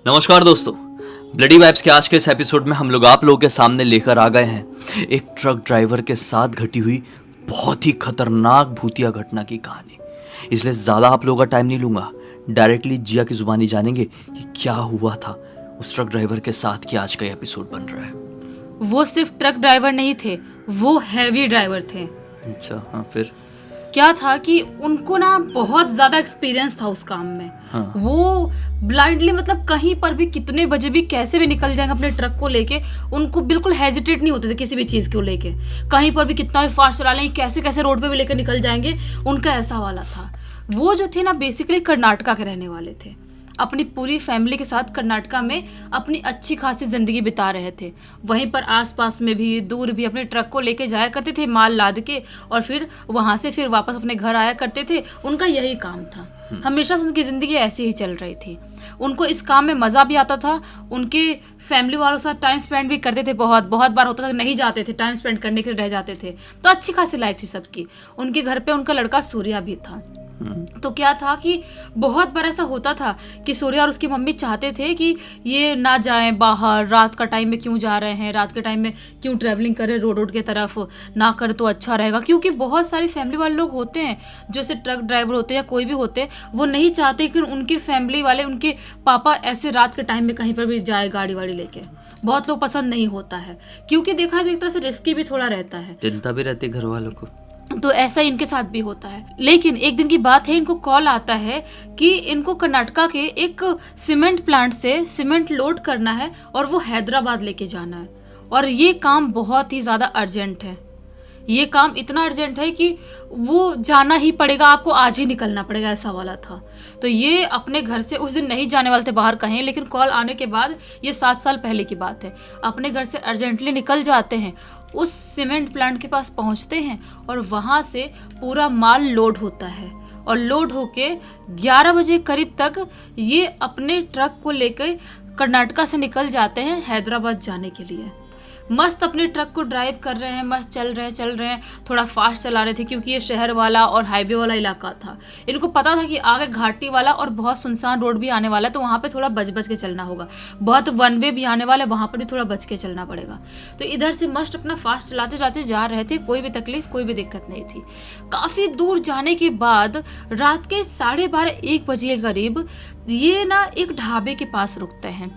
नमस्कार दोस्तों, bloody vibes के आज के इस एपिसोड में हम लोग आप लोगों के सामने लेकर आ गए हैं एक ट्रक ड्राइवर के साथ घटी हुई बहुत ही खतरनाक भूतिया घटना की कहानी। इसलिए ज़्यादा आप लोगों का टाइम नहीं लूँगा, डायरेक्टली जिया की ज़ुबानी जानेंगे कि क्या हुआ था उस ट्रक ड्राइवर के साथ कि आज का एपिसोड बन रहा है। वो सिर्फ ट्रक ड्राइवर नहीं थे, वो हैवी ड्राइवर थे। अच्छा, हाँ, फिर क्या था कि उनको ना बहुत ज्यादा एक्सपीरियंस था उस काम में। हाँ। वो ब्लाइंडली मतलब कहीं पर भी कितने बजे भी कैसे भी निकल जाएंगे अपने ट्रक को लेके, उनको बिल्कुल हेजिटेट नहीं होते थे किसी भी चीज को लेके। कहीं पर भी कितना भी फास्ट चला लेंगे, कैसे कैसे रोड पे भी लेकर निकल जाएंगे, उनका ऐसा वाला था। वो जो थे ना बेसिकली कर्नाटका के रहने वाले थे। अपनी पूरी फैमिली के साथ कर्नाटका में अपनी अच्छी खासी ज़िंदगी बिता रहे थे। वहीं पर आसपास में भी दूर भी अपने ट्रक को लेके जाया करते थे माल लाद के, और फिर वहाँ से फिर वापस अपने घर आया करते थे। उनका यही काम था। हमेशा से उनकी ज़िंदगी ऐसी ही चल रही थी। उनको इस काम में मज़ा भी आता था। उनके फैमिली वालों के साथ टाइम स्पेंड भी करते थे। बहुत बहुत बार होता था नहीं जाते थे, टाइम स्पेंड करने के लिए रह जाते थे। तो अच्छी खासी लाइफ थी सबकी। उनके घर पे उनका लड़का सूर्या भी था। तो क्या था कि बहुत बार ऐसा होता था कि सूर्या और उसकी मम्मी चाहते थे कि ये ना जाएं बाहर, रात का टाइम में क्यों जा रहे हैं, रात के टाइम में क्यों ट्रैवलिंग करें रोड के तरफ, ना कर तो अच्छा रहेगा। क्योंकि बहुत सारी फैमिली वाले लोग होते हैं जो ऐसे ट्रक ड्राइवर होते हैं या कोई भी होते हैं, वो नहीं चाहते कि उनके फैमिली वाले, उनके पापा ऐसे रात के टाइम में कहीं पर भी जाए गाड़ी वाड़ी लेके। बहुत लोग पसंद नहीं होता है, क्योंकि देखा जाए एक तरह से रिस्की भी थोड़ा रहता है, चिंता भी रहती है घर वालों को। तो ऐसा इनके साथ भी होता है। लेकिन एक दिन की बात है, इनको कॉल आता है कि इनको कर्नाटका के एक सीमेंट प्लांट से सीमेंट लोड करना है और वो हैदराबाद लेके जाना है। और ये काम बहुत ही ज़्यादा अर्जेंट है। ये काम इतना अर्जेंट है कि वो जाना ही पड़ेगा, आपको आज ही निकलना पड़ेगा, ऐसा वाला था। तो ये अपने घर से उस दिन नहीं जाने वाले थे बाहर कहीं, लेकिन कॉल आने के बाद, ये 7 साल पहले की बात है, अपने घर से अर्जेंटली निकल जाते हैं। उस सीमेंट प्लांट के पास पहुंचते हैं और वहाँ से पूरा माल लोड होता है। और लोड होके 11 बजे करीब तक ये अपने ट्रक को लेकर कर्नाटका से निकल जाते हैं हैदराबाद जाने के लिए। मस्त अपने ट्रक को ड्राइव कर रहे हैं, मस्त चल रहे हैं। थोड़ा फास्ट चला रहे थे क्योंकि ये शहर वाला और हाईवे वाला इलाका था। इनको पता था कि आगे घाटी वाला और बहुत सुनसान रोड भी आने वाला है, तो वहाँ पे थोड़ा बच के चलना होगा। बहुत वन वे भी आने वाला है, वहाँ पर भी थोड़ा बच के चलना पड़ेगा। तो इधर से मस्त अपना फास्ट चलाते जा रहे थे, कोई भी तकलीफ, कोई भी दिक्कत नहीं थी। काफ़ी दूर जाने के बाद रात के 12:30-1 बजे के करीब ये ना एक ढाबे के पास रुकते हैं।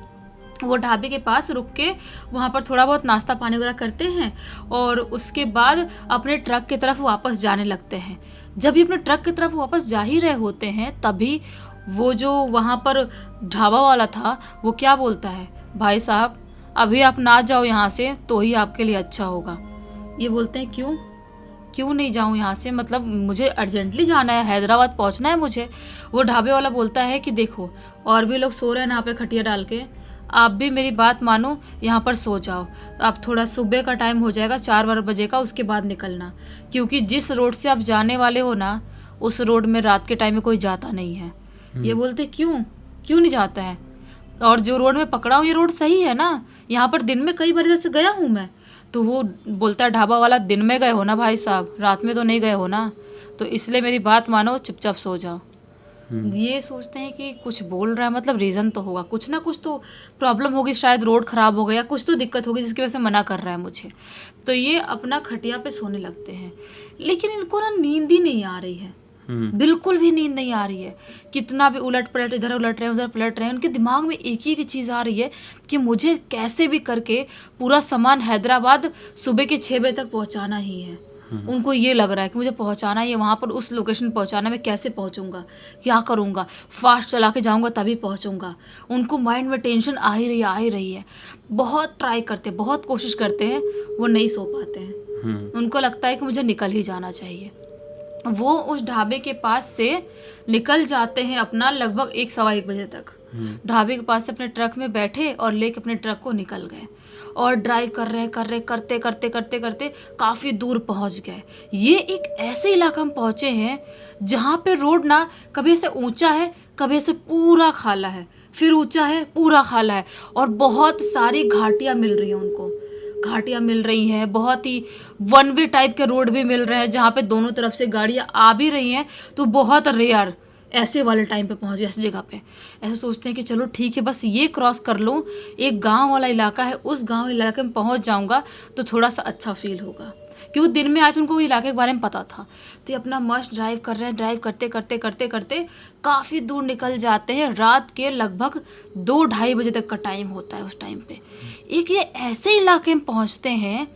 वो ढाबे के पास रुक के वहाँ पर थोड़ा बहुत नाश्ता पानी वगैरह करते हैं और उसके बाद अपने ट्रक की तरफ वापस जाने लगते हैं। जब ये अपने ट्रक की तरफ वापस जा ही रहे होते हैं, तभी वो जो वहाँ पर ढाबा वाला था वो क्या बोलता है, भाई साहब अभी आप ना जाओ यहाँ से तो ही आपके लिए अच्छा होगा। ये बोलते हैं क्यों नहीं जाऊँ यहाँ से, मतलब मुझे अर्जेंटली जाना है, हैदराबाद पहुँचना है मुझे। वो ढाबे वाला बोलता है कि देखो और भी लोग सो रहे हैं यहाँ पे खटिया डाल के, आप भी मेरी बात मानो, यहाँ पर सो जाओ। अब थोड़ा सुबह का टाइम हो जाएगा 4 बजे का, उसके बाद निकलना, क्योंकि जिस रोड से आप जाने वाले हो ना, उस रोड में रात के टाइम में कोई जाता नहीं है। ये बोलते क्यों नहीं जाता है, और जो रोड में पकड़ा हूँ ये रोड सही है ना, यहाँ पर दिन में कई बार इधर से गया हूँ मैं। तो वो बोलता है ढाबा वाला, दिन में गए हो ना भाई साहब, रात में तो नहीं गए हो ना, तो इसलिए मेरी बात मानो, चुपचाप सो जाओ। ये सोचते हैं कि कुछ बोल रहा है, मतलब रीज़न तो होगा, कुछ ना कुछ तो प्रॉब्लम होगी, शायद रोड ख़राब हो गया, कुछ तो दिक्कत होगी जिसकी वजह से मना कर रहा है मुझे। तो ये अपना खटिया पे सोने लगते हैं। लेकिन इनको ना नींद ही नहीं आ रही है, बिल्कुल भी नींद नहीं आ रही है। कितना भी उलट पलट, इधर उलट रहे हैं उधर पलट रहे हैं, उनके दिमाग में एक ही चीज़ आ रही है कि मुझे कैसे भी करके पूरा सामान हैदराबाद सुबह के 6 बजे तक पहुँचाना ही है। उनको ये लग रहा है कि मुझे पहुंचाना है वहाँ पर, उस लोकेशन पहुंचाना, मैं कैसे पहुंचूंगा, क्या करूंगा, फास्ट चला के जाऊंगा तभी पहुंचूंगा। उनको माइंड में टेंशन आ ही रही है। बहुत ट्राई करते, बहुत कोशिश करते हैं, वो नहीं सो पाते हैं। उनको लगता है कि मुझे निकल ही जाना चाहिए। वो उस ढाबे के पास से निकल जाते हैं अपना लगभग 1-1:15 बजे तक। ढाबे के पास से अपने ट्रक में बैठे और लेके अपने ट्रक को निकल गए और ड्राइव करते काफ़ी दूर पहुंच गए। ये एक ऐसे इलाका में पहुंचे हैं जहां पे रोड ना कभी ऐसे ऊंचा है, कभी ऐसे पूरा खाला है, फिर ऊंचा है, पूरा खाला है, और बहुत सारी घाटियां मिल रही हैं उनको। घाटियां मिल रही हैं, बहुत ही वन वे टाइप के रोड भी मिल रहे हैं जहाँ पे दोनों तरफ से गाड़ियाँ आ भी रही हैं, तो बहुत रेयर ऐसे वाले टाइम पे पहुंच गए ऐसी जगह पे। ऐसे सोचते हैं कि चलो ठीक है, बस ये क्रॉस कर लूँ, एक गांव वाला इलाका है, उस गांव इलाके में पहुंच जाऊंगा तो थोड़ा सा अच्छा फील होगा, क्योंकि दिन में आज उनको इलाके के बारे में पता था। तो ये अपना मस्त ड्राइव कर रहे हैं, ड्राइव करते करते करते करते काफ़ी दूर निकल जाते हैं। रात के लगभग 2-2:30 बजे तक का टाइम होता है। उस टाइम पे एक ये ऐसे इलाके में पहुंचते हैं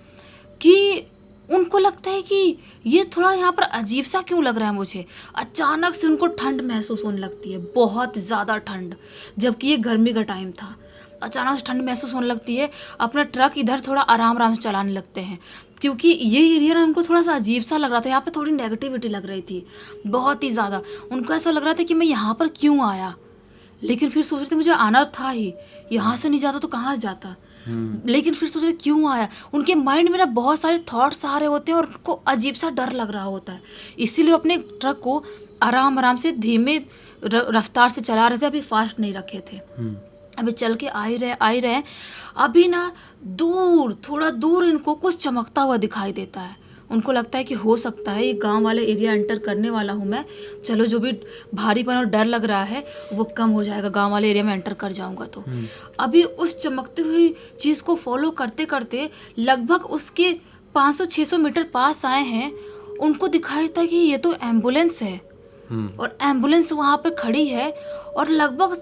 कि उनको लगता है कि ये थोड़ा यहाँ पर अजीब सा क्यों लग रहा है मुझे। अचानक से उनको ठंड महसूस होने लगती है, बहुत ज़्यादा ठंड, जबकि ये गर्मी का टाइम था। अचानक से ठंड महसूस होने लगती है। अपना ट्रक इधर थोड़ा आराम आराम से चलाने लगते हैं, क्योंकि ये एरिया ना उनको थोड़ा सा अजीब सा लग रहा था। यहाँ पे थोड़ी नेगेटिविटी लग रही थी, बहुत ही ज़्यादा। उनको ऐसा लग रहा था कि मैं यहाँ पर क्यों आया, लेकिन फिर सोच रहे थे मुझे आना था ही, यहाँ से नहीं जाता तो कहाँ जाता। लेकिन फिर सोचे क्यों आया। उनके माइंड में ना बहुत सारे थॉट्स आ रहे होते हैं और उनको अजीब सा डर लग रहा होता है। इसीलिए अपने ट्रक को आराम आराम से धीमे रफ्तार से चला रहे थे, अभी फास्ट नहीं रखे थे। अभी चल के आ ही रहे। अभी ना दूर, थोड़ा दूर इनको कुछ चमकता हुआ दिखाई देता है। उनको लगता है कि हो सकता है ये गांव वाले एरिया एंटर करने वाला हूँ मैं, चलो जो भी भारीपन और डर लग रहा है वो कम हो जाएगा, गांव वाले एरिया में एंटर कर जाऊंगा तो। अभी उस चमकती हुई चीज़ को फॉलो करते करते लगभग उसके 500-600 मीटर पास आए हैं। उनको दिखाई था कि ये तो एम्बुलेंस है, और एम्बुलेंस वहाँ पर खड़ी है और लगभग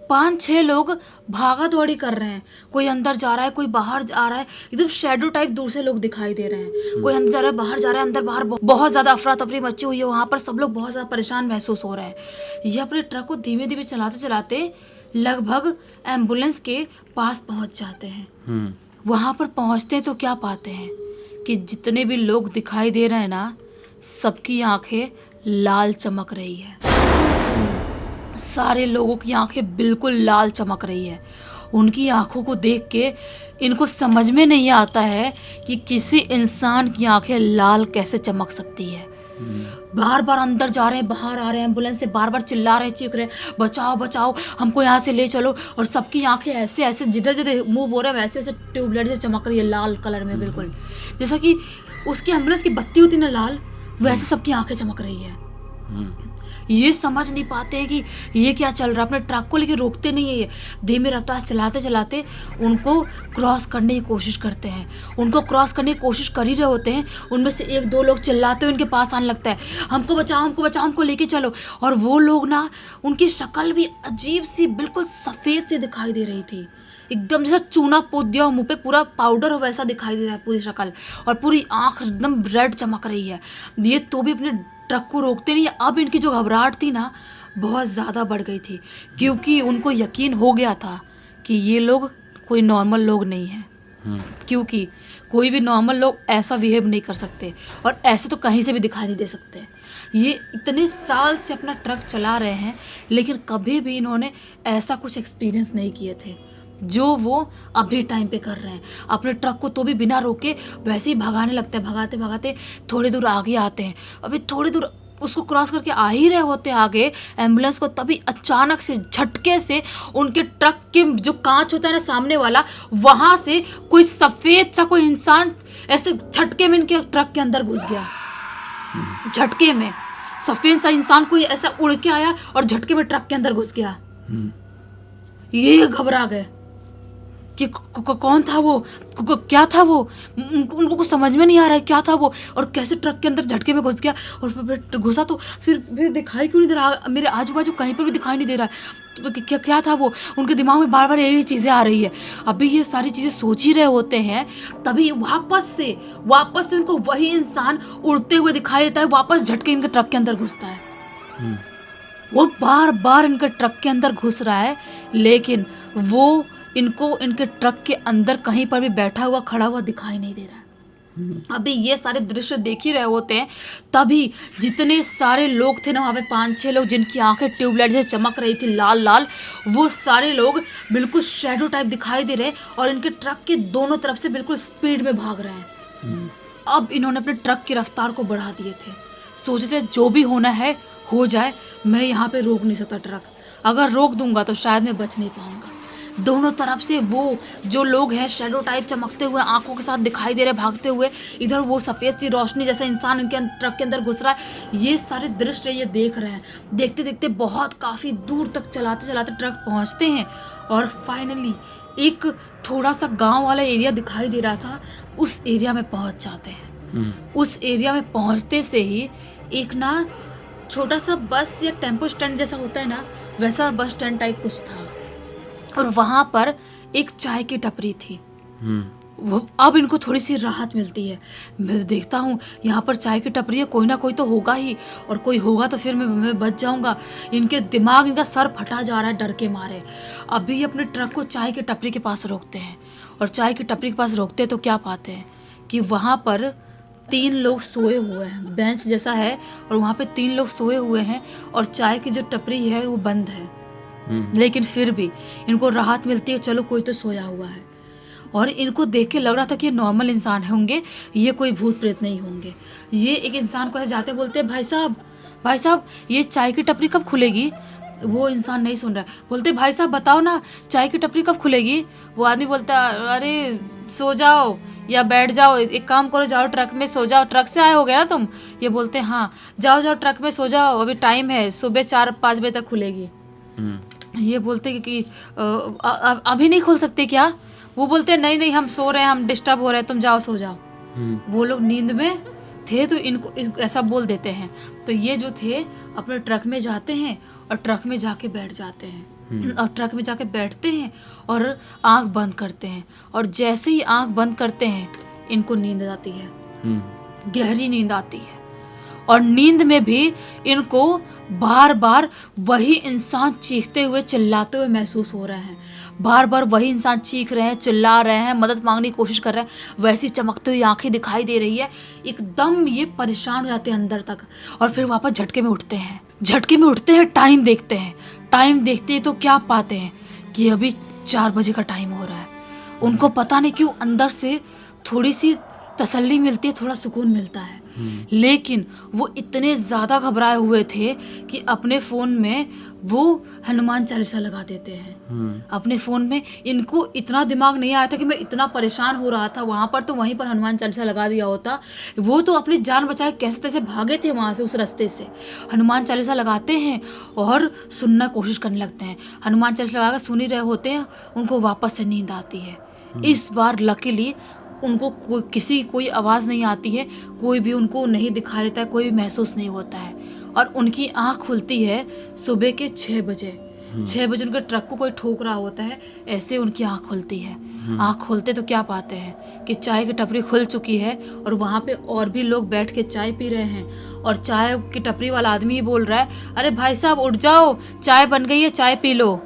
5-6 लोग भागा दौड़ी कर रहे हैं। कोई अंदर जा रहा है, कोई बाहर जा रहा है, एकदम शेडो टाइप दूर से लोग दिखाई दे रहे हैं। कोई अंदर जा रहा है, बाहर जा रहा है, अंदर बाहर बहुत ज़्यादा अफरा तफरी मची हुई है वहाँ पर। सब लोग बहुत ज़्यादा परेशान महसूस हो रहे हैं। ये अपने ट्रक को धीमे धीमे चलाते चलाते लगभग एम्बुलेंस के पास पहुँच जाते हैं। वहाँ पर पहुँचते हैं तो क्या पाते हैं कि जितने भी लोग दिखाई दे रहे हैं ना, सबकी आंखें लाल चमक रही है। सारे लोगों की आंखें बिल्कुल लाल चमक रही है। उनकी आंखों को देख के इनको समझ में नहीं आता है कि किसी इंसान की आंखें लाल कैसे चमक सकती है। बार बार अंदर जा रहे हैं, बाहर आ रहे हैं, एम्बुलेंस से बार बार चिल्ला रहे हैं, चीख रहे हैं, बचाओ बचाओ, हमको यहाँ से ले चलो। और सबकी आंखें ऐसे ऐसे जिधर जिधर मूव हो रहे हैं वैसे वैसे ट्यूबलाइट से चमक रही है, लाल कलर में बिल्कुल, जैसा कि उसकी एम्बुलेंस की बत्ती होती ना लाल, वैसे सबकी आंखें चमक रही है। ये समझ नहीं पाते हैं कि ये क्या चल रहा है। अपने ट्रक को लेके रोकते नहीं है, ये धीमे रफ्तार चलाते चलाते उनको क्रॉस करने की कोशिश करते हैं। उनको क्रॉस करने की कोशिश कर ही रहे होते हैं, उनमें से 1-2 लोग चिल्लाते हुए उनके पास आने लगता है, हमको बचाओ हमको बचाओ, हमको लेके चलो। और वो लोग ना, उनकी शक्ल भी अजीब सी बिल्कुल सफ़ेद सी दिखाई दे रही थी, एकदम जैसा चूना पोत दिया हो मुँह पे, पूरा पाउडर हो वैसा दिखाई दे रहा है पूरी शक्ल, और पूरी आँख एकदम रेड चमक रही है। ये तो भी अपने ट्रक को रोकते नहीं। अब इनकी जो घबराहट थी ना बहुत ज़्यादा बढ़ गई थी, क्योंकि उनको यकीन हो गया था कि ये लोग कोई नॉर्मल लोग नहीं हैं। क्योंकि कोई भी नॉर्मल लोग ऐसा बिहेव नहीं कर सकते, और ऐसे तो कहीं से भी दिखाई नहीं दे सकते। ये इतने साल से अपना ट्रक चला रहे हैं, लेकिन कभी भी इन्होंने ऐसा कुछ एक्सपीरियंस नहीं किए थे जो वो अभी टाइम पे कर रहे हैं। अपने ट्रक को तो भी बिना रोके वैसे ही भगाने लगते हैं। भगाते भगाते थोड़ी दूर आगे आते हैं। अभी थोड़ी दूर उसको क्रॉस करके आ ही रहे होते आगे एम्बुलेंस को, तभी अचानक से झटके से उनके ट्रक के जो कांच होता है ना सामने वाला, वहाँ से कोई सफ़ेद सा कोई इंसान ऐसे झटके में इनके ट्रक के अंदर घुस गया। झटके में सफ़ेद सा इंसान कोई ऐसा उड़ के आया और झटके में ट्रक के अंदर घुस गया। ये घबरा गए कि कौन था वो, क्या था वो। उनको कुछ समझ में नहीं आ रहा है क्या था वो, और कैसे ट्रक के अंदर झटके में घुस गया। और फिर घुसा तो फिर दिखाई क्यों नहीं दे रहा, मेरे आजू बाजू कहीं पर भी दिखाई नहीं दे रहा है, क्या था वो। उनके दिमाग में बार बार यही चीज़ें आ रही है। अभी ये सारी चीज़ें सोच ही रहे होते हैं, तभी वापस से उनको वही इंसान उड़ते हुए दिखाई देता है, वापस झटके इनके ट्रक के अंदर घुसता है। वो बार बार इनके ट्रक के अंदर घुस रहा है, लेकिन वो इनको इनके ट्रक के अंदर कहीं पर भी बैठा हुआ खड़ा हुआ दिखाई नहीं दे रहा है। अभी ये सारे दृश्य देख ही रहे होते हैं, तभी जितने सारे लोग थे ना वहाँ पे 5-6 लोग जिनकी आंखें ट्यूबलाइट जैसे चमक रही थी लाल लाल, वो सारे लोग बिल्कुल शैडो टाइप दिखाई दे रहे हैं और इनके ट्रक के दोनों तरफ से बिल्कुल स्पीड में भाग रहे हैं। अब इन्होंने अपने ट्रक की रफ्तार को बढ़ा दिए थे। सोचते जो भी होना है हो जाए, मैं यहाँ पे रोक नहीं सकता ट्रक, अगर रोक दूंगा तो शायद मैं बच नहीं पाऊंगा। दोनों तरफ से वो जो लोग हैं शैडो टाइप चमकते हुए आंखों के साथ दिखाई दे रहे भागते हुए, इधर वो सफ़ेद सी रोशनी जैसा इंसान उनके ट्रक के अंदर घुस रहा है। ये सारे दृश्य ये देख रहे हैं। देखते देखते बहुत काफ़ी दूर तक चलाते चलाते ट्रक पहुंचते हैं और फाइनली एक थोड़ा सा गांव वाला एरिया दिखाई दे रहा था, उस एरिया में पहुंच जाते हैं। उस एरिया में पहुंचते से ही एक ना छोटा सा बस या टेम्पो स्टैंड जैसा होता है ना, वैसा बस स्टैंड टाइप कुछ था और वहां पर एक चाय की टपरी थी। वो अब इनको थोड़ी सी राहत मिलती है। मैं देखता हूँ यहाँ पर चाय की टपरी है, कोई ना कोई तो होगा ही, और कोई होगा तो फिर मैं बच जाऊँगा। इनके दिमाग, इनका सर फटा जा रहा है डर के मारे। अभी अपने ट्रक को चाय की टपरी के पास रोकते हैं और चाय की टपरी के पास रोकते हैं तो क्या पाते हैं कि वहाँ पर 3 लोग सोए हुए हैं, बेंच जैसा है और वहाँ पे 3 लोग सोए हुए हैं और चाय की जो टपरी है वो बंद है। लेकिन फिर भी इनको राहत मिलती है, चलो कोई तो सोया हुआ है। और इनको देख के लग रहा था कि ये नॉर्मल इंसान होंगे, ये कोई भूत प्रेत नहीं होंगे। ये एक इंसान को ऐसे जाते बोलते हैं, भाई साहब ये चाय की टपरी कब खुलेगी? वो इंसान नहीं सुन रहा है, बोलते भाई साहब बताओ ना चाय की टपरी कब खुलेगी? वो आदमी बोलता है, अरे सो जाओ या बैठ जाओ, एक काम करो, जाओ ट्रक में सो जाओ, ट्रक से आए होगे ना तुम? ये बोलते हैं हाँ, जाओ ट्रक में सो जाओ, अभी टाइम है, सुबह 4-5 बजे तक खुलेगी। ये बोलते कि अभी नहीं खोल सकते क्या? वो बोलते हैं नहीं हम सो रहे हैं, हम डिस्टर्ब हो रहे हैं, तुम जाओ सो जाओ। वो लोग नींद में थे तो इनको ऐसा बोल देते हैं। तो ये जो थे अपने ट्रक में जाते हैं और ट्रक में जाके बैठ जाते हैं और ट्रक में जाके बैठते हैं और आंख बंद करते हैं। और जैसे ही आंख बंद करते हैं इनको नींद आती है, गहरी नींद आती है। और नींद में भी इनको बार बार वही इंसान चीखते हुए चिल्लाते हुए महसूस हो रहे हैं। बार बार वही इंसान चीख रहे हैं, चिल्ला रहे हैं, मदद मांगने की कोशिश कर रहे हैं, वैसी चमकती हुई आंखें दिखाई दे रही है। एकदम ये परेशान हो जाते हैं अंदर तक और फिर वापस झटके में उठते हैं। टाइम देखते हैं तो क्या पाते हैं कि अभी 4 बजे का टाइम हो रहा है। उनको पता नहीं क्यों अंदर से थोड़ी सी तसल्ली मिलती है, थोड़ा सुकून मिलता है। लेकिन वो इतने ज़्यादा घबराए हुए थे कि अपने फ़ोन में वो हनुमान चालीसा लगा देते हैं। अपने फ़ोन में इनको इतना दिमाग नहीं आया था कि मैं इतना परेशान हो रहा था वहाँ पर, तो वहीं पर हनुमान चालीसा लगा दिया होता। वो तो अपनी जान बचाए कैसे तैसे भागे थे वहाँ से, उस रास्ते से। हनुमान चालीसा लगाते हैं और सुनना कोशिश करने लगते हैं। हनुमान चालीसा लगा कर सुन ही रहे होते हैं, उनको वापस से नींद आती है। इस बार लकीली उनको कोई आवाज़ नहीं आती है, कोई भी उनको नहीं दिखाई देता है, कोई भी महसूस नहीं होता है। और उनकी आँख खुलती है सुबह के 6 बजे। 6 बजे उनके ट्रक को कोई ठोक रहा होता है, ऐसे उनकी आँख खुलती है। आँख खोलते तो क्या पाते हैं कि चाय की टपरी खुल चुकी है और वहाँ पे और भी लोग बैठ के चाय पी रहे हैं। और चाय की टपरी वाला आदमी ही बोल रहा है, अरे भाई साहब उठ जाओ, चाय बन गई है, चाय पी लो।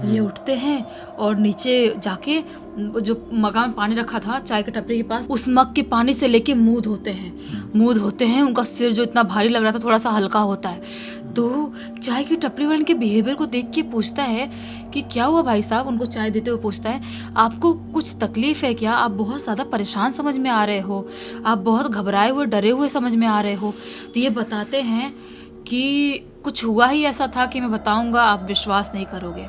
ये उठते हैं और नीचे जाके जो मगा में पानी रखा था चाय के टपरी के पास, उस मग के पानी से लेके मुंह धोते हैं। उनका सिर जो इतना भारी लग रहा था थोड़ा सा हल्का होता है। तो चाय की टपरी वाले के बिहेवियर को देख के पूछता है कि क्या हुआ भाई साहब? उनको चाय देते हुए पूछता है, आपको कुछ तकलीफ है क्या? आप बहुत ज़्यादा परेशान समझ में आ रहे हो, आप बहुत घबराए हुए डरे हुए समझ में आ रहे हो। तो ये बताते हैं कि कुछ हुआ ही ऐसा था कि मैं बताऊँगा आप विश्वास नहीं करोगे।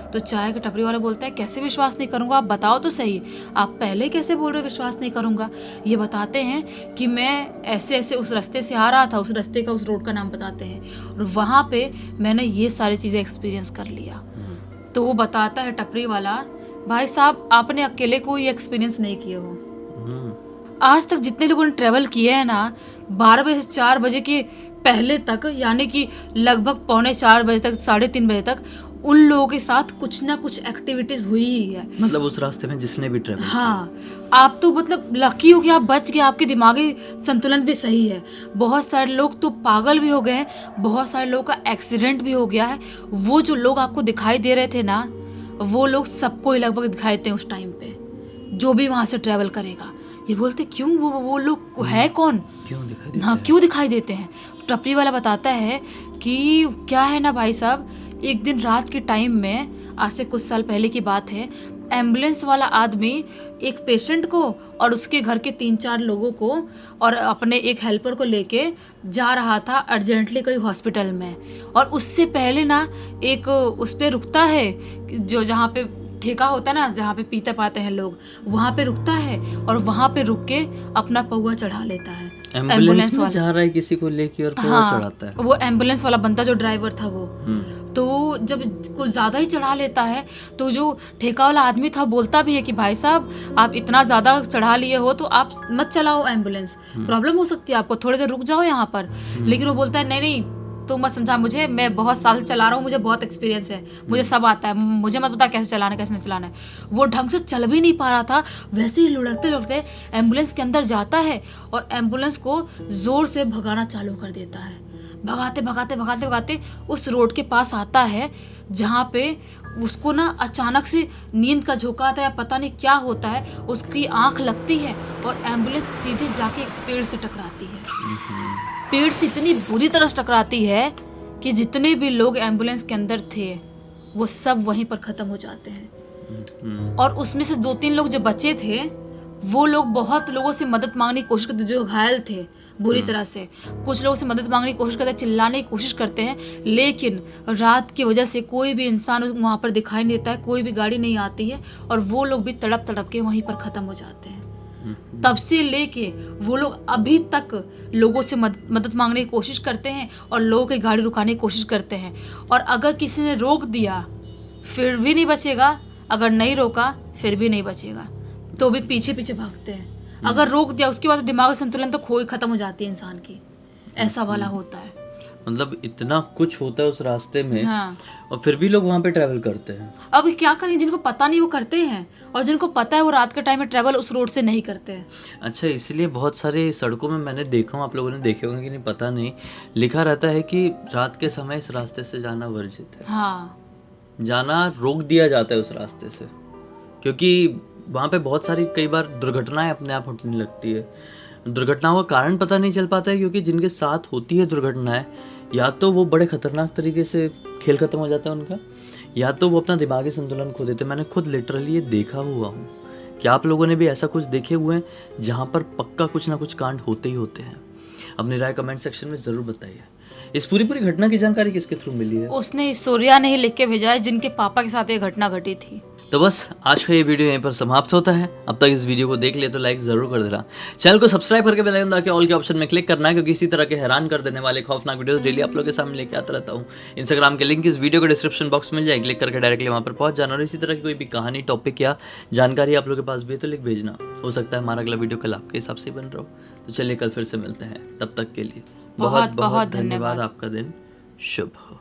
तो चाय के टपरी वाला बोलता है, कैसे विश्वास नहीं करूँगा? आप बताओ तो सही, आप पहले कैसे बोल रहे हो विश्वास नहीं करूँगा? ये बताते हैं कि मैं ऐसे उस रास्ते से आ रहा था, उस रास्ते का, उस रोड का नाम बताते हैं, और वहाँ पे मैंने ये सारी चीज़ें एक्सपीरियंस कर लिया। तो वो बताता है टपरी वाला, भाई साहब आपने अकेले कोई एक्सपीरियंस नहीं किया हो। आज तक जितने लोगों ने ट्रेवल किए हैं ना, 12 बजे से 4 बजे के पहले तक, यानी कि लगभग 3:45 बजे तक, 3:30 बजे तक, उन लोगों के साथ कुछ ना कुछ एक्टिविटीज हुई ही है। मतलब उस रास्ते में जिसने भी ट्रेवल हाँ, आप तो मतलब लकी हो कि आप बच गए, आपके दिमागी संतुलन भी सही है। बहुत सारे लोग तो पागल भी हो गए हैं, बहुत सारे लोगों का एक्सीडेंट भी हो गया है। वो जो लोग आपको दिखाई दे रहे थे ना, वो लोग सबको ही लगभग दिखाई देते हैं उस टाइम पे, जो भी वहाँ से ट्रेवल करेगा। ये बोलते क्यों, वो लोग है कौन, क्यों दिखाई देते हाँ क्यों दिखाई देते हैं? टपरी वाला बताता है कि क्या है ना भाई साहब, एक दिन रात के टाइम में, आज से कुछ साल पहले की बात है, एम्बुलेंस वाला आदमी एक पेशेंट को और उसके घर के 3-4 लोगों को और अपने एक हेल्पर को लेके जा रहा था अर्जेंटली कोई हॉस्पिटल में। और उससे पहले ना एक उस पे रुकता है जो जहाँ पे ठेका होता है ना जहाँ पे पीते पाते हैं लोग, वहाँ पे रुकता है और वहाँ पे रुक के अपना पौवा चढ़ा लेता है। एम्बुलेंस में जा रहा है किसी को लेके और पौवा चढ़ाता है। वो एम्बुलेंस वाला बंदा जो ड्राइवर था वो, तो जब कुछ ज़्यादा ही चढ़ा लेता है तो जो ठेका वाला आदमी था बोलता भी है कि भाई साहब आप इतना ज़्यादा चढ़ा लिए हो तो आप मत चलाओ एम्बुलेंस, प्रॉब्लम हो सकती है आपको, थोड़ी देर रुक जाओ यहाँ पर। लेकिन वो बोलता है नहीं नहीं तुम मत समझा मुझे, मैं बहुत साल चला रहा हूँ, मुझे बहुत एक्सपीरियंस है, मुझे सब आता है, मुझे मत पता कैसे चलाना कैसे नहीं चलाना है। वो ढंग से चल भी नहीं पा रहा था, वैसे ही लुढ़कते लुढ़कते एम्बुलेंस के अंदर जाता है और एम्बुलेंस को ज़ोर से भगाना चालू कर देता है। भगाते भगाते भगाते भगाते उस रोड के पास आता है जहाँ पे उसको ना अचानक से नींद का झोंका आता है या पता नहीं क्या होता है, उसकी आंख लगती है और एम्बुलेंस सीधे जाके एक पेड़ से टकराती है। पेड़ से इतनी बुरी तरह टकराती है कि जितने भी लोग एम्बुलेंस के अंदर थे वो सब वहीं पर खत्म हो जाते हैं। और उसमें से 2-3 लोग जो बचे थे वो लोग बहुत लोगों से मदद मांगने की कोशिश करते, जो घायल थे बुरी तरह से, कुछ लोगों से मदद मांगने की कोशिश करते हैं, चिल्लाने की कोशिश करते हैं, लेकिन रात की वजह से कोई भी इंसान वहाँ पर दिखाई नहीं देता है, कोई भी गाड़ी नहीं आती है और वो लोग भी तड़प तड़प के वहीं पर ख़त्म हो जाते हैं। तब से लेके वो लोग अभी तक लोगों से मदद मांगने की कोशिश करते हैं और लोगों की गाड़ी रुकाने की कोशिश करते हैं, और अगर किसी ने रोक दिया फिर भी नहीं बचेगा, अगर नहीं रोका फिर भी नहीं बचेगा, तो भी पीछे पीछे भागते हैं। अगर रोक दिया उसके बाद दिमागी संतुलन तो खो खत्म हो जाती है इंसान की, ऐसा वाला होता है। मतलब इतना कुछ होता है उस रास्ते में। हाँ। और फिर भी लोग वहाँ पे ट्रैवल करते हैं। अब क्या करें, जिनको पता नहीं वो करते हैं, और जिनको पता है वो रात के टाइम में ट्रैवल उस रोड से नहीं करते हैं। अच्छा, इसलिए बहुत सारे सड़कों में मैंने देखा हूँ, आप लोगों ने देखे होंगे कि नहीं पता नहीं, लिखा रहता है कि रात के समय इस रास्ते से जाना वर्जित है। हाँ, जाना रोक दिया जाता है उस रास्ते से, क्योंकि वहाँ पे बहुत सारी कई बार दुर्घटनाएं अपने आप होने लगती है। दुर्घटनाओं का कारण पता नहीं चल पाता है, क्योंकि जिनके साथ होती है दुर्घटनाएं या तो वो बड़े खतरनाक तरीके से खेल खत्म हो जाता है उनका, या तो वो अपना दिमागी संतुलन खो देते हैं। मैंने खुद लिटरली ये देखा हुआ हूँ। क्या आप लोगों ने भी ऐसा कुछ देखे हुए हैं जहाँ पर पक्का कुछ ना कुछ कांड होते ही होते हैं? अपनी राय कमेंट सेक्शन में ज़रूर बताइए। इस पूरी घटना की जानकारी किसके थ्रू मिली है? उसने सूर्या ने ही लिख के भेजा है, जिनके पापा के साथ ये घटना घटी थी। तो बस आज का ये वीडियो यहीं पर समाप्त होता है। अब तक इस वीडियो को देख लिया तो लाइक जरूर कर देना, चैनल को सब्सक्राइब करके बेल आइकन दबा के ऑल के ऑप्शन में क्लिक करना है, क्योंकि इसी तरह के हैरान कर देने वाले खौफनाक वीडियोस डेली आप लोगों के सामने लेके आता रहता हूँ। इंस्टाग्राम के लिंक इस वीडियो के डिस्क्रिप्शन बॉक्स में मिल जाए, क्लिक करके डायरेक्टली वहाँ पर पहुँच जाना। और इसी तरह की कोई भी कहानी, टॉपिक या जानकारी आप लोगों के पास भी है तो लिख भेजना, हो सकता है हमारा अगला वीडियो कल आपके हिसाब से बन रहा हो। तो चलिए कल फिर से मिलते हैं, तब तक के लिए बहुत बहुत धन्यवाद। आपका दिन शुभ हो।